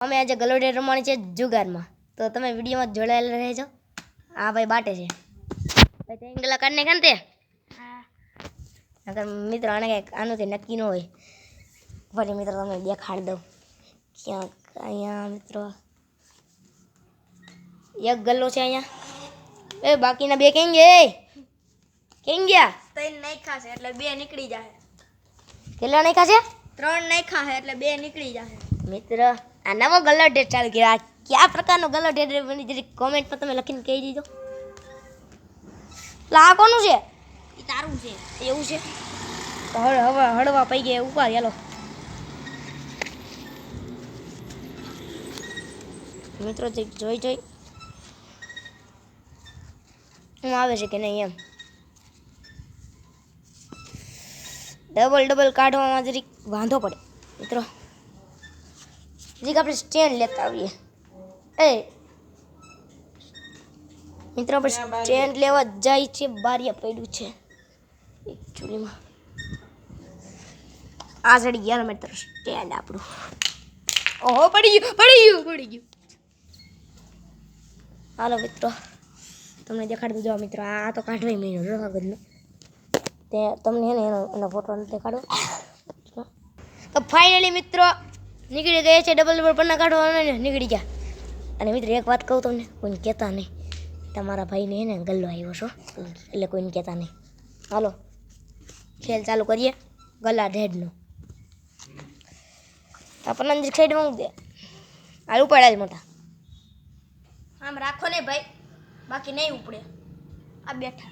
અમે આજે ગલોડે રમવાની છે જુગારમાં, તો તમે વિડીયોમાં જોડાયેલા રહેજો. આ ભાઈ બાટે છે ભાઈ, તે ગલા કાઢને ખાન તે મિત્રો આને કંઈક આનું નક્કી ન હોય. ફરી મિત્રો તમે દેખાડી દઉં ક્યાંક અહીંયા મિત્રો એક ગલ્લો છે અહીંયા. એ બાકીના બે કેમ ગયા? ત્રણ નાખ્યા છે એટલે બે નીકળી જાય. કેટલા નાખ્યા છે? 3 નાખ્યા છે એટલે બે નીકળી જાય. મિત્ર આ નવો ગલ્લો ડેટ ચાલુ કર્યો. આ કયા પ્રકારનો ગલ્લો ડેટ બની જરી કોમેન્ટમાં તમે લખીને કહી દીધો. આ કોનું છે? એ તારું છે. એવું છે તો હવે હળવા પઈ ગયા ઉપર. ચાલો મિત્રો જોઈ હું આવે છે કે નહીં એમ. ડબલ કાઢવામાં જરીક વાંધો પડે મિત્રો. જરીક આપણે સ્ટેન્ડ લેતા આવીએ. મિત્રો આપણે સ્ટેન્ડ લેવા જાય છે. બારીયા પડ્યું છે એકચ્યુઅલીમાં. આ ચડી ગયા મિત્રો સ્ટેન્ડ આપણું. ઓહો પડી ગયું. હાલો મિત્રો તમને દેખાડી દો મિત્રો. આ તો કાઢવાય મહિનો કાગળનો. તે તમને હે ને એનો ફોટો નથી દેખાડો. તો ફાઇનલી મિત્રો નીકળી ગયા છે. ડબલ પન્ના કાઢવાના ને નીકળી ગયા. અને મિત્રો એક વાત કહું તમને, કોઈને કહેતા નહીં. તમારા ભાઈને હે ને ગલ્લો આવ્યો છો એટલે કોઈને કહેતા નહીં. હાલો ખેલ ચાલુ કરીએ ગલ્લા ઢેડનો. આ પન્ના જ સાઈડમાં મૂક દે. આ ઉપાડ્યા જ મોટા. આમ રાખો ને ભાઈ, બાકી નહીં ઉપડે. આ બેઠા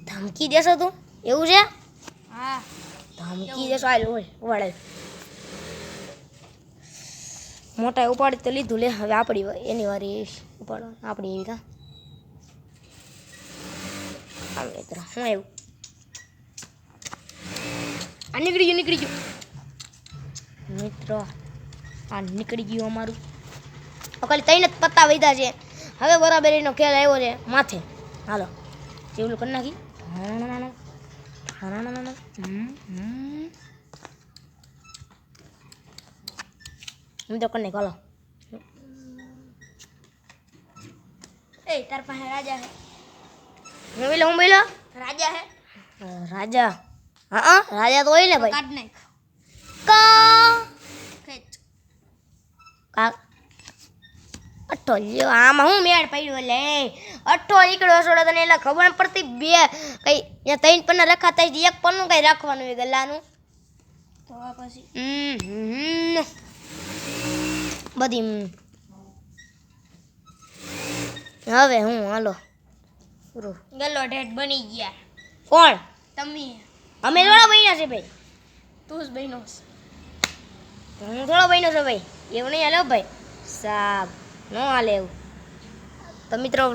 ધમકી દેશો તું? એવું છે? હા ધમકી દેશો. આ હોય ઉપાડે મોટા ઉપાડી તો લીધું. લે હવે આપણી એની વારી ઉપાડો. આપણી એવી કા મિત્ર શું આવ્યું? આ નીકળી ગયું મિત્રો. આ નીકળી ગયું અમારું. ખાલી 3 જ પત્તા વધ્યા છે. હવે બરાબરીનો ખેલ આવ્યો છે માથે. હાલો જેવલું કરી નાખી. મિત્રો કરી નાખ. હાલો તાર પાસે રાજા હે. હું બોલો રાજા હે. રાજા? હા રાજા તો હોય ને ભાઈ. કાઢ નાખ. ખેંચ. અઠ્ઠો આમાં હું મેળ પડ્યો? લે અઠ્ઠો નીકળ્યો છોડો તને એટલે ખબર પડતી. બે કઈ ત્યાં 3 પન્ના રખાતા એક પન્નું કઈ રાખવાનું હોય ગલ્લાનું. તો પછી બધી હવે હું હાલો ગલ્લો ઢેડ બની ગયા. કોણ? તમે. અમે થોડા બન્યા છે ભાઈ. તું જ બહેનો. હું થોડો બન્યો છે ભાઈ. એવું નહીં હાલો ભાઈ. સાબ ન હાલે એવું. તો મિત્રો